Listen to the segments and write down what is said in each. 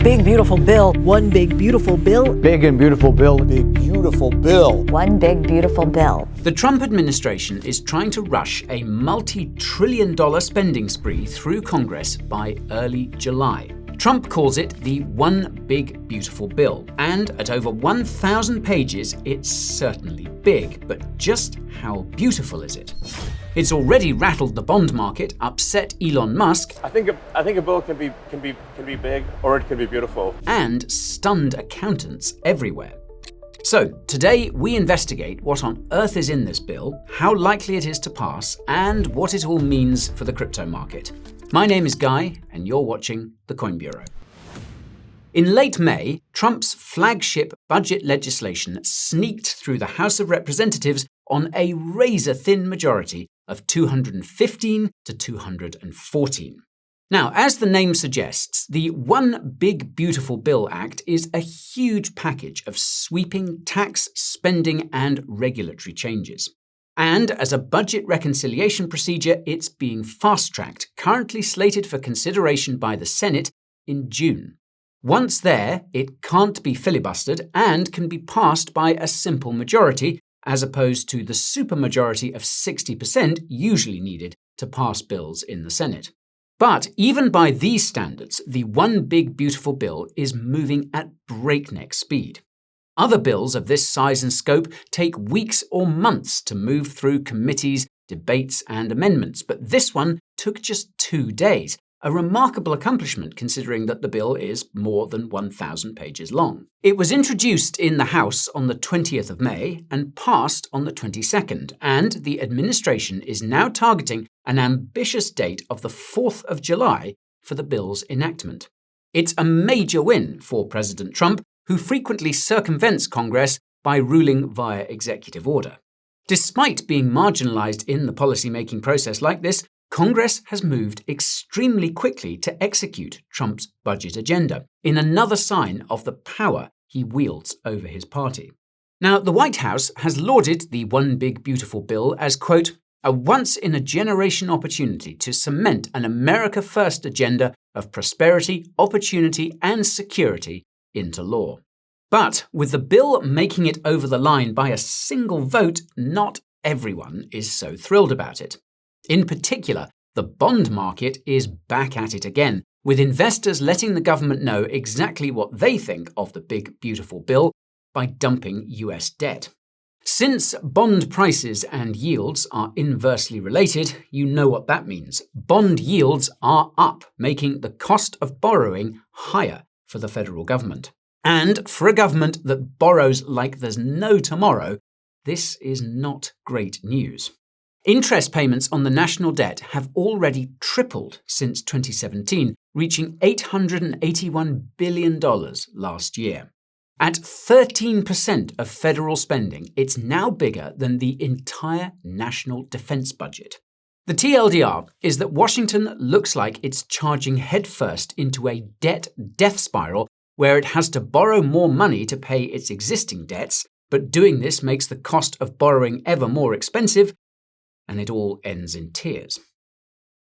Big beautiful bill. One big beautiful bill. Big and beautiful bill. Big beautiful bill. One big beautiful bill. The Trump administration is trying to rush a multi-trillion-dollar spending spree through Congress by early July. Trump calls it the One Big Beautiful Bill, and at over 1,000 pages, it's certainly big, but just how beautiful is it? It's already rattled the bond market, upset Elon Musk, I think a bill can be big or it can be beautiful, and stunned accountants everywhere. So, today we investigate what on earth is in this bill, how likely it is to pass, and what it all means for the crypto market. My name is Guy, and you're watching The Coin Bureau. In late May, Trump's flagship budget legislation sneaked through the House of Representatives on a razor-thin majority of 215 to 214. Now, as the name suggests, the One Big Beautiful Bill Act is a huge package of sweeping tax, spending, and regulatory changes. And as a budget reconciliation procedure, it's being fast-tracked, currently slated for consideration by the Senate in June. Once there, it can't be filibustered and can be passed by a simple majority, as opposed to the supermajority of 60% usually needed to pass bills in the Senate. But even by these standards, the One Big Beautiful Bill is moving at breakneck speed. Other bills of this size and scope take weeks or months to move through committees, debates, and amendments, but this one took just 2 days, a remarkable accomplishment considering that the bill is more than 1,000 pages long. It was introduced in the House on the 20th of May and passed on the 22nd, and the administration is now targeting an ambitious date of the 4th of July for the bill's enactment. It's a major win for President Trump, who frequently circumvents Congress by ruling via executive order. Despite being marginalized in the policy-making process like this, Congress has moved extremely quickly to execute Trump's budget agenda, in another sign of the power he wields over his party. Now, the White House has lauded the One Big Beautiful Bill as, quote, a once-in-a-generation opportunity to cement an America First agenda of prosperity, opportunity, and security into law. But with the bill making it over the line by a single vote, not everyone is so thrilled about it. In particular, the bond market is back at it again, with investors letting the government know exactly what they think of the Big Beautiful Bill by dumping US debt. Since bond prices and yields are inversely related, you know what that means. Bond yields are up, making the cost of borrowing higher for the federal government. And for a government that borrows like there's no tomorrow, this is not great news. Interest payments on the national debt have already tripled since 2017, reaching $881 billion last year. At 13% of federal spending, it's now bigger than the entire national defense budget. The TLDR is that Washington looks like it's charging headfirst into a debt death spiral where it has to borrow more money to pay its existing debts, but doing this makes the cost of borrowing ever more expensive, and it all ends in tears.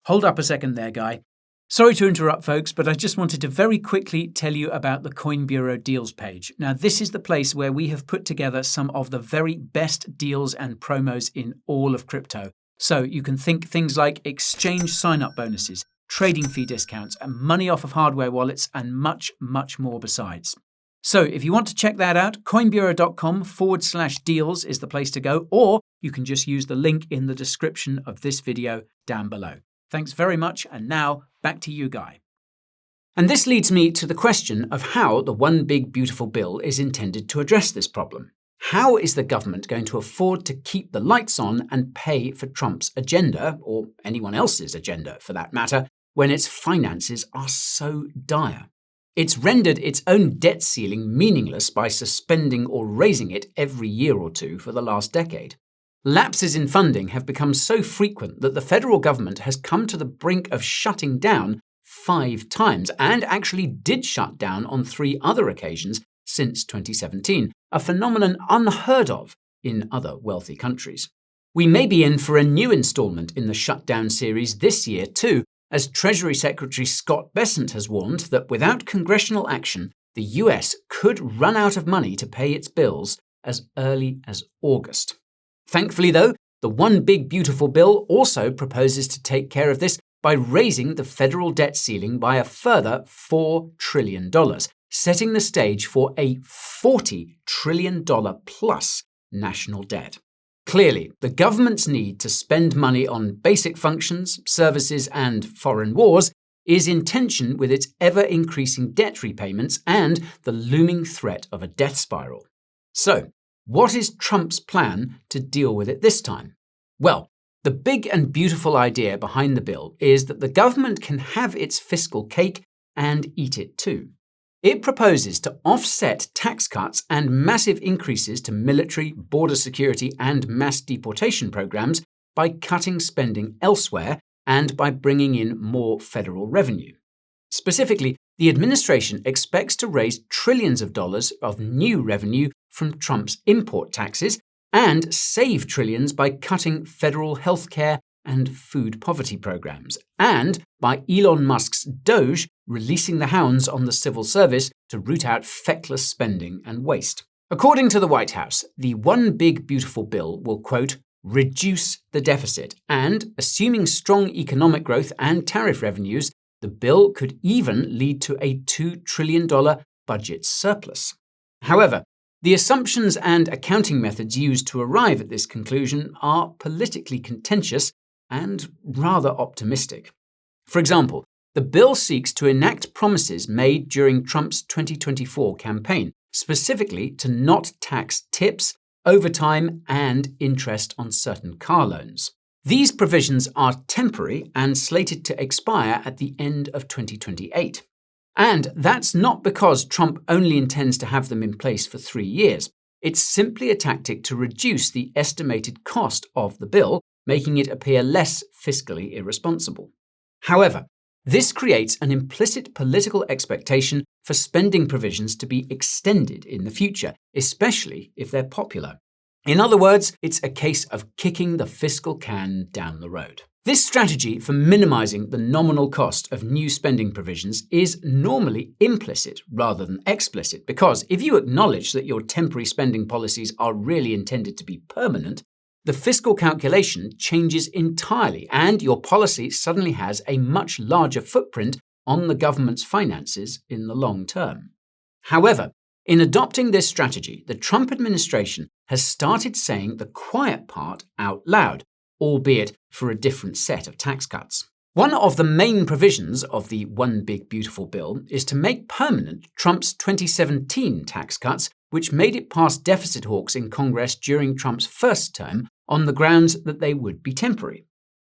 Hold up a second there, Guy. Sorry to interrupt, folks, but I just wanted to very quickly tell you about the Coin Bureau deals page. Now, this is the place where we have put together some of the very best deals and promos in all of crypto. So you can think things like exchange sign-up bonuses, trading fee discounts, and money off of hardware wallets, and much, much more besides. So if you want to check that out, coinbureau.com/deals is the place to go, or you can just use the link in the description of this video down below. Thanks very much, and now back to you, Guy. And this leads me to the question of how the One Big Beautiful Bill is intended to address this problem. How is the government going to afford to keep the lights on and pay for Trump's agenda, or anyone else's agenda for that matter, when its finances are so dire? It's rendered its own debt ceiling meaningless by suspending or raising it every year or two for the last decade. Lapses in funding have become so frequent that the federal government has come to the brink of shutting down 5 times, and actually did shut down on 3 other occasions since 2017, a phenomenon unheard of in other wealthy countries. We may be in for a new installment in the shutdown series this year too, as Treasury Secretary Scott Bessent has warned that without congressional action, the US could run out of money to pay its bills as early as August. Thankfully, though, the One Big Beautiful Bill also proposes to take care of this by raising the federal debt ceiling by a further $4 trillion, setting the stage for a $40 trillion plus national debt. Clearly, the government's need to spend money on basic functions, services, and foreign wars is in tension with its ever-increasing debt repayments and the looming threat of a death spiral. So, what is Trump's plan to deal with it this time? Well, the big and beautiful idea behind the bill is that the government can have its fiscal cake and eat it too. It proposes to offset tax cuts and massive increases to military, border security, and mass deportation programs by cutting spending elsewhere and by bringing in more federal revenue. Specifically, the administration expects to raise trillions of dollars of new revenue from Trump's import taxes and save trillions by cutting federal healthcare and food poverty programs, and by Elon Musk's DOGE releasing the hounds on the civil service to root out feckless spending and waste. According to the White House, the One Big Beautiful Bill will, quote, reduce the deficit, and, assuming strong economic growth and tariff revenues, the bill could even lead to a $2 trillion budget surplus. However, the assumptions and accounting methods used to arrive at this conclusion are politically contentious and rather optimistic. For example, the bill seeks to enact promises made during Trump's 2024 campaign, specifically to not tax tips, overtime, and interest on certain car loans. These provisions are temporary and slated to expire at the end of 2028. And that's not because Trump only intends to have them in place for 3 years. It's simply a tactic to reduce the estimated cost of the bill, making it appear less fiscally irresponsible. However, this creates an implicit political expectation for spending provisions to be extended in the future, especially if they're popular. In other words, it's a case of kicking the fiscal can down the road. This strategy for minimizing the nominal cost of new spending provisions is normally implicit rather than explicit, because if you acknowledge that your temporary spending policies are really intended to be permanent, the fiscal calculation changes entirely and your policy suddenly has a much larger footprint on the government's finances in the long term. However, in adopting this strategy, the Trump administration has started saying the quiet part out loud, albeit for a different set of tax cuts. One of the main provisions of the One Big Beautiful Bill is to make permanent Trump's 2017 tax cuts, which made it past deficit hawks in Congress during Trump's first term on the grounds that they would be temporary.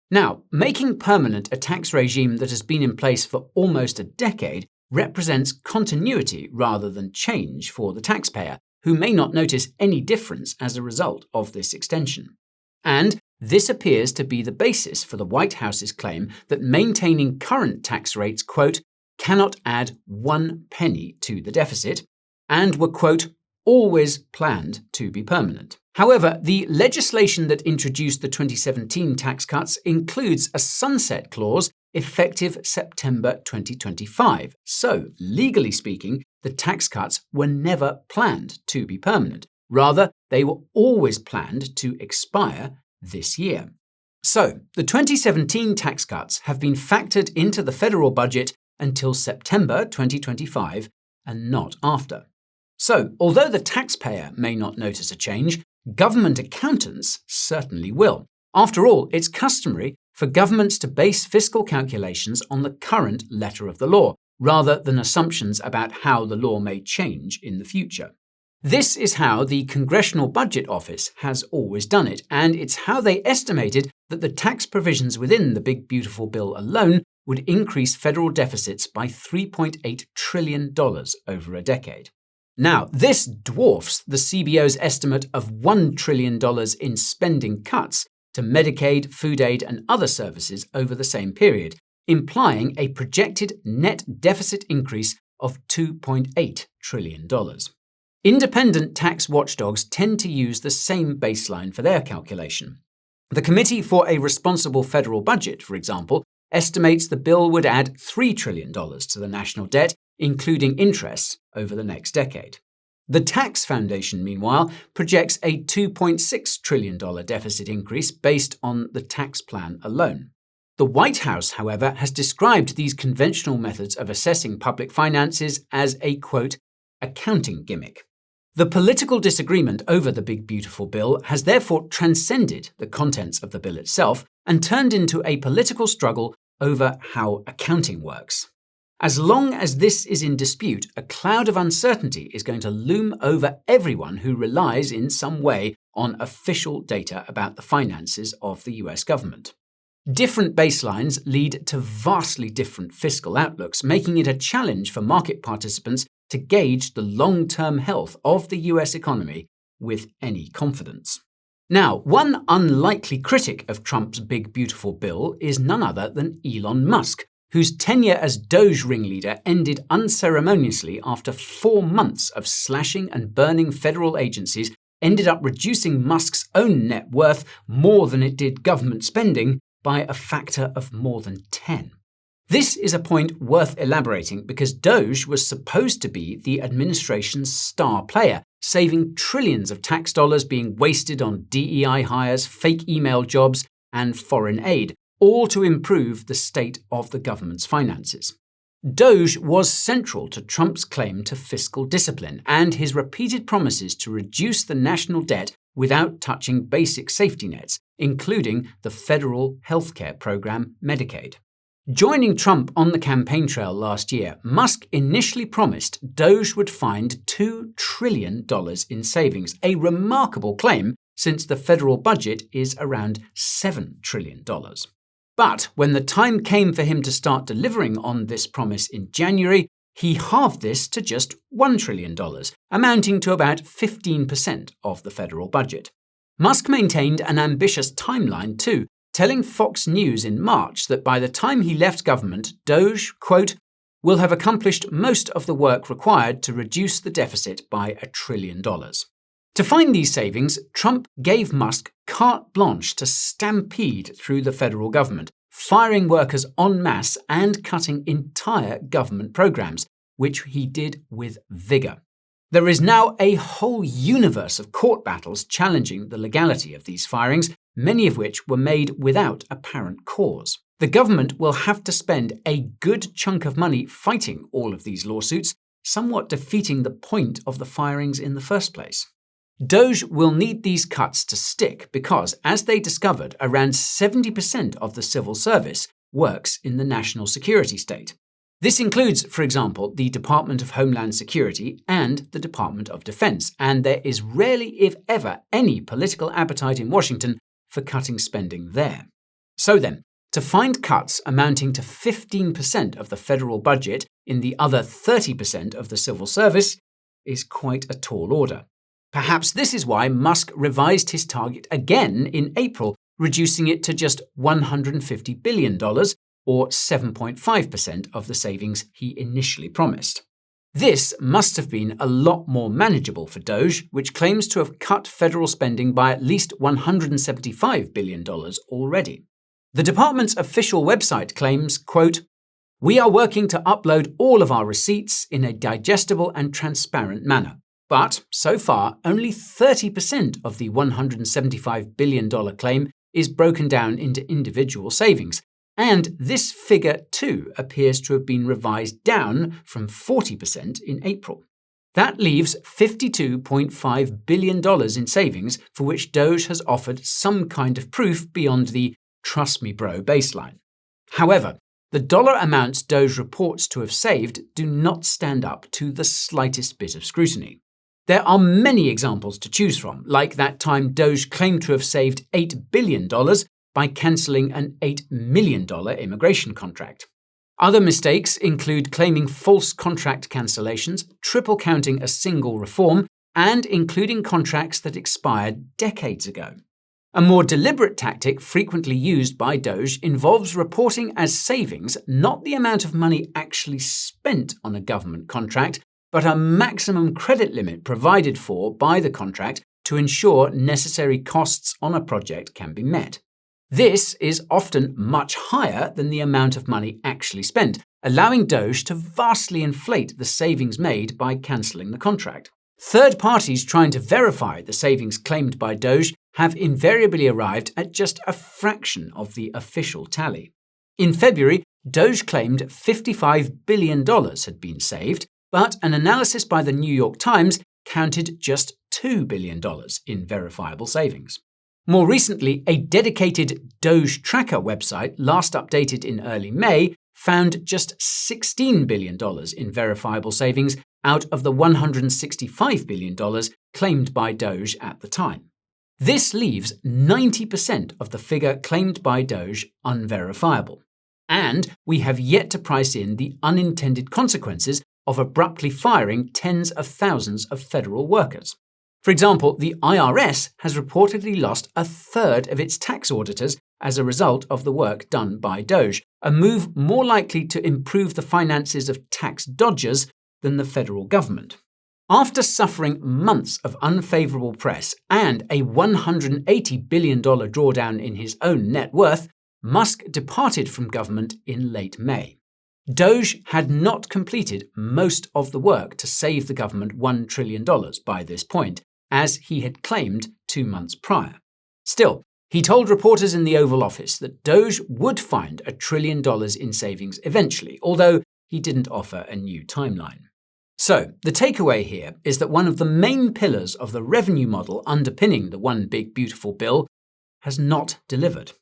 Now, making permanent a tax regime that has been in place for almost a decade represents continuity rather than change for the taxpayer, who may not notice any difference as a result of this extension. And this appears to be the basis for the White House's claim that maintaining current tax rates, quote, cannot add 1 penny to the deficit, and were, quote, always planned to be permanent. However, the legislation that introduced the 2017 tax cuts includes a sunset clause effective September 2025. So, legally speaking, the tax cuts were never planned to be permanent. Rather, they were always planned to expire this year. So, the 2017 tax cuts have been factored into the federal budget until September 2025 and not after. So, although the taxpayer may not notice a change, government accountants certainly will. After all, it's customary for governments to base fiscal calculations on the current letter of the law, rather than assumptions about how the law may change in the future. This is how the Congressional Budget Office has always done it, and it's how they estimated that the tax provisions within the Big Beautiful Bill alone would increase federal deficits by $3.8 trillion over a decade. Now, this dwarfs the CBO's estimate of $1 trillion in spending cuts to Medicaid, food aid, and other services over the same period, implying a projected net deficit increase of $2.8 trillion. Independent tax watchdogs tend to use the same baseline for their calculation. The Committee for a Responsible Federal Budget, for example, estimates the bill would add $3 trillion to the national debt, including interest, over the next decade. The Tax Foundation, meanwhile, projects a $2.6 trillion deficit increase based on the tax plan alone. The White House, however, has described these conventional methods of assessing public finances as a, quote, accounting gimmick. The political disagreement over the Big Beautiful Bill has therefore transcended the contents of the bill itself and turned into a political struggle over how accounting works. As long as this is in dispute, a cloud of uncertainty is going to loom over everyone who relies in some way on official data about the finances of the US government. Different baselines lead to vastly different fiscal outlooks, making it a challenge for market participants to gauge the long-term health of the US economy with any confidence. Now, one unlikely critic of Trump's Big Beautiful Bill is none other than Elon Musk, whose tenure as DOGE ringleader ended unceremoniously after 4 months of slashing and burning federal agencies ended up reducing Musk's own net worth more than it did government spending by a factor of more than 10. This is a point worth elaborating because DOGE was supposed to be the administration's star player, saving trillions of tax dollars being wasted on DEI hires, fake email jobs, and foreign aid, all to improve the state of the government's finances. DOGE was central to Trump's claim to fiscal discipline and his repeated promises to reduce the national debt without touching basic safety nets, including the federal healthcare program Medicaid. Joining Trump on the campaign trail last year, Musk initially promised DOGE would find $2 trillion in savings, a remarkable claim since the federal budget is around $7 trillion. But when the time came for him to start delivering on this promise in January, he halved this to just $1 trillion, amounting to about 15% of the federal budget. Musk maintained an ambitious timeline too, telling Fox News in March that by the time he left government, DOGE, quote, will have accomplished most of the work required to reduce the deficit by $1 trillion. To find these savings, Trump gave Musk carte blanche to stampede through the federal government, firing workers en masse and cutting entire government programs, which he did with vigor. There is now a whole universe of court battles challenging the legality of these firings, many of which were made without apparent cause. The government will have to spend a good chunk of money fighting all of these lawsuits, somewhat defeating the point of the firings in the first place. DOGE will need these cuts to stick because, as they discovered, around 70% of the civil service works in the national security state. This includes, for example, the Department of Homeland Security and the Department of Defense, and there is rarely, if ever, any political appetite in Washington for cutting spending there. So then, to find cuts amounting to 15% of the federal budget in the other 30% of the civil service is quite a tall order. Perhaps this is why Musk revised his target again in April, reducing it to just $150 billion, or 7.5% of the savings he initially promised. This must have been a lot more manageable for DOGE, which claims to have cut federal spending by at least $175 billion already. The department's official website claims, quote, "We are working to upload all of our receipts in a digestible and transparent manner. But, so far, only 30% of the $175 billion claim is broken down into individual savings, and this figure, too, appears to have been revised down from 40% in April. That leaves $52.5 billion in savings for which DOGE has offered some kind of proof beyond the trust me bro baseline. However, the dollar amounts DOGE reports to have saved do not stand up to the slightest bit of scrutiny. There are many examples to choose from, like that time DOGE claimed to have saved $8 billion by cancelling an $8 million immigration contract. Other mistakes include claiming false contract cancellations, triple counting a single reform, and including contracts that expired decades ago. A more deliberate tactic frequently used by DOGE involves reporting as savings not the amount of money actually spent on a government contract, but a maximum credit limit provided for by the contract to ensure necessary costs on a project can be met. This is often much higher than the amount of money actually spent, allowing DOGE to vastly inflate the savings made by cancelling the contract. Third parties trying to verify the savings claimed by DOGE have invariably arrived at just a fraction of the official tally. In February, DOGE claimed $55 billion had been saved, but an analysis by the New York Times counted just $2 billion in verifiable savings. More recently, a dedicated DOGE tracker website, last updated in early May, found just $16 billion in verifiable savings out of the $165 billion claimed by DOGE at the time. This leaves 90% of the figure claimed by DOGE unverifiable. And we have yet to price in the unintended consequences of abruptly firing tens of thousands of federal workers. For example, the IRS has reportedly lost a third of its tax auditors as a result of the work done by DOGE, a move more likely to improve the finances of tax dodgers than the federal government. After suffering months of unfavorable press and a $180 billion drawdown in his own net worth, Musk departed from government in late May. DOGE had not completed most of the work to save the government $1 trillion by this point, as he had claimed 2 months prior. Still, he told reporters in the Oval Office that DOGE would find $1 trillion in savings eventually, although he didn't offer a new timeline. So, the takeaway here is that one of the main pillars of the revenue model underpinning the One Big Beautiful Bill has not delivered.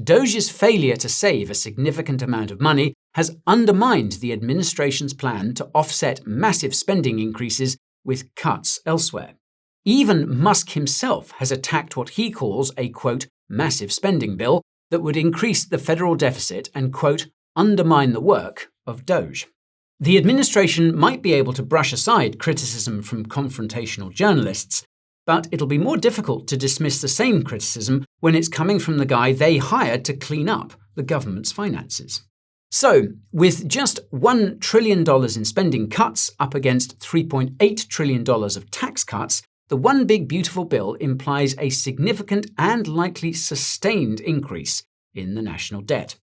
DOGE's failure to save a significant amount of money has undermined the administration's plan to offset massive spending increases with cuts elsewhere. Even Musk himself has attacked what he calls a, quote, massive spending bill that would increase the federal deficit and, quote, undermine the work of DOGE. The administration might be able to brush aside criticism from confrontational journalists, but it'll be more difficult to dismiss the same criticism when it's coming from the guy they hired to clean up the government's finances. So, with just $1 trillion in spending cuts up against $3.8 trillion of tax cuts, the One Big Beautiful Bill implies a significant and likely sustained increase in the national debt.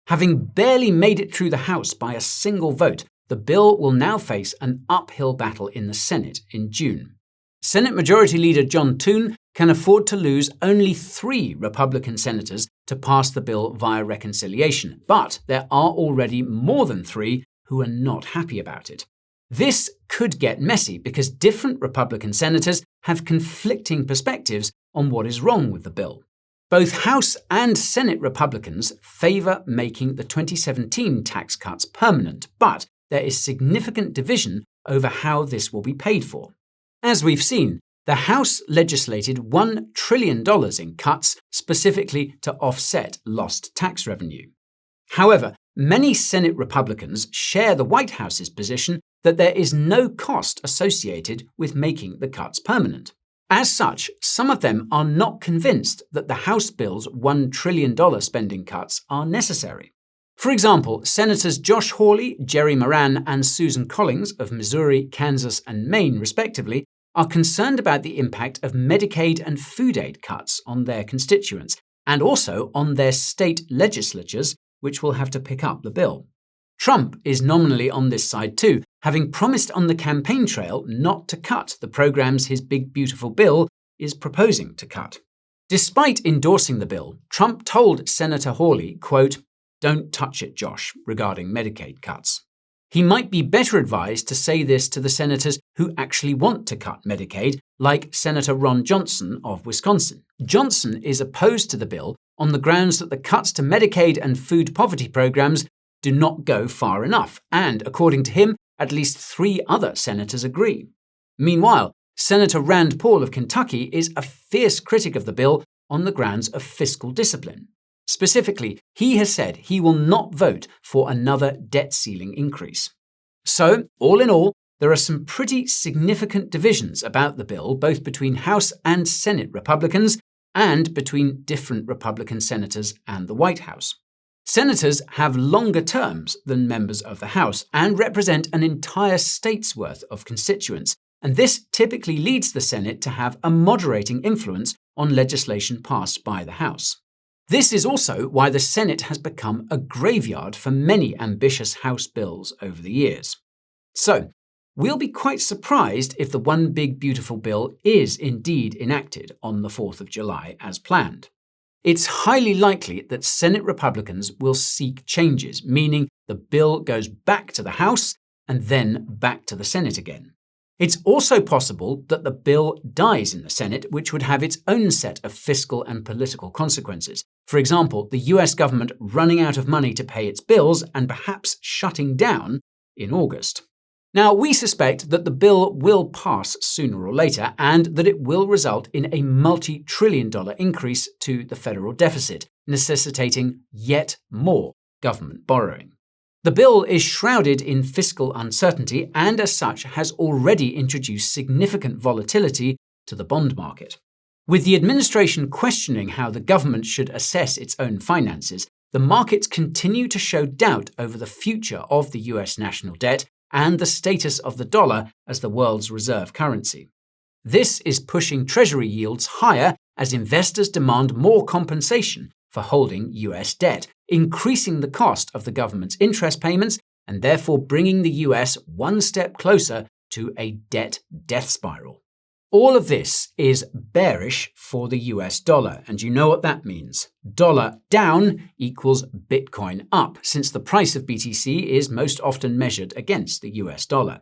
Having barely made it through the House by a single vote, the bill will now face an uphill battle in the Senate in June. Senate Majority Leader John Thune can afford to lose only 3 Republican senators to pass the bill via reconciliation, but there are already more than 3 who are not happy about it. This could get messy because different Republican senators have conflicting perspectives on what is wrong with the bill. Both House and Senate Republicans favor making the 2017 tax cuts permanent, but there is significant division over how this will be paid for. As we've seen, the House legislated $1 trillion in cuts specifically to offset lost tax revenue. However, many Senate Republicans share the White House's position that there is no cost associated with making the cuts permanent. As such, some of them are not convinced that the House bill's $1 trillion spending cuts are necessary. For example, Senators Josh Hawley, Jerry Moran, and Susan Collins of Missouri, Kansas, and Maine, respectively, are concerned about the impact of Medicaid and food aid cuts on their constituents, and also on their state legislatures, which will have to pick up the bill. Trump is nominally on this side too, having promised on the campaign trail not to cut the programs his Big Beautiful Bill is proposing to cut. Despite endorsing the bill, Trump told Senator Hawley, quote, "Don't touch it, Josh," regarding Medicaid cuts. He might be better advised to say this to the senators who actually want to cut Medicaid, like Senator Ron Johnson of Wisconsin. Johnson is opposed to the bill on the grounds that the cuts to Medicaid and food poverty programs do not go far enough, and according to him, at least 3 other senators agree. Meanwhile, Senator Rand Paul of Kentucky is a fierce critic of the bill on the grounds of fiscal discipline. Specifically, he has said he will not vote for another debt ceiling increase. So, all in all, there are some pretty significant divisions about the bill, both between House and Senate Republicans and between different Republican senators and the White House. Senators have longer terms than members of the House and represent an entire state's worth of constituents, and this typically leads the Senate to have a moderating influence on legislation passed by the House. This is also why the Senate has become a graveyard for many ambitious House bills over the years. So, we'll be quite surprised if the One Big Beautiful Bill is indeed enacted on the 4th of July as planned. It's highly likely that Senate Republicans will seek changes, meaning the bill goes back to the House and then back to the Senate again. It's also possible that the bill dies in the Senate, which would have its own set of fiscal and political consequences. For example, the US government running out of money to pay its bills and perhaps shutting down in August. Now, we suspect that the bill will pass sooner or later and that it will result in a multi-trillion-dollar increase to the federal deficit, necessitating yet more government borrowing. The bill is shrouded in fiscal uncertainty and, as such, has already introduced significant volatility to the bond market. With the administration questioning how the government should assess its own finances, the markets continue to show doubt over the future of the US national debt and the status of the dollar as the world's reserve currency. This is pushing Treasury yields higher as investors demand more compensation for holding US debt, increasing the cost of the government's interest payments and therefore bringing the US one step closer to a debt death spiral. All of this is bearish for the US dollar, and you know what that means. Dollar down equals Bitcoin up, since the price of BTC is most often measured against the US dollar.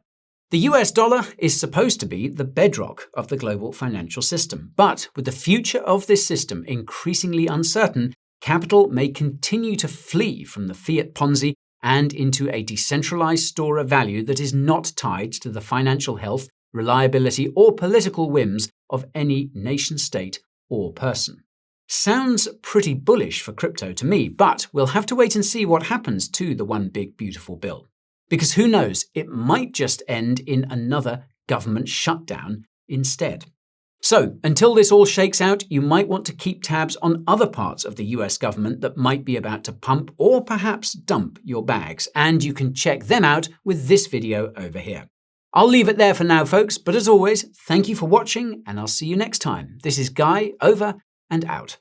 The US dollar is supposed to be the bedrock of the global financial system, but with the future of this system increasingly uncertain, capital may continue to flee from the fiat Ponzi and into a decentralized store of value that is not tied to the financial health, reliability, or political whims of any nation-state or person. Sounds pretty bullish for crypto to me, but we'll have to wait and see what happens to the One Big Beautiful Bill. Because who knows, it might just end in another government shutdown instead. So, until this all shakes out, you might want to keep tabs on other parts of the US government that might be about to pump or perhaps dump your bags, and you can check them out with this video over here. I'll leave it there for now, folks, but as always, thank you for watching, and I'll see you next time. This is Guy, over and out.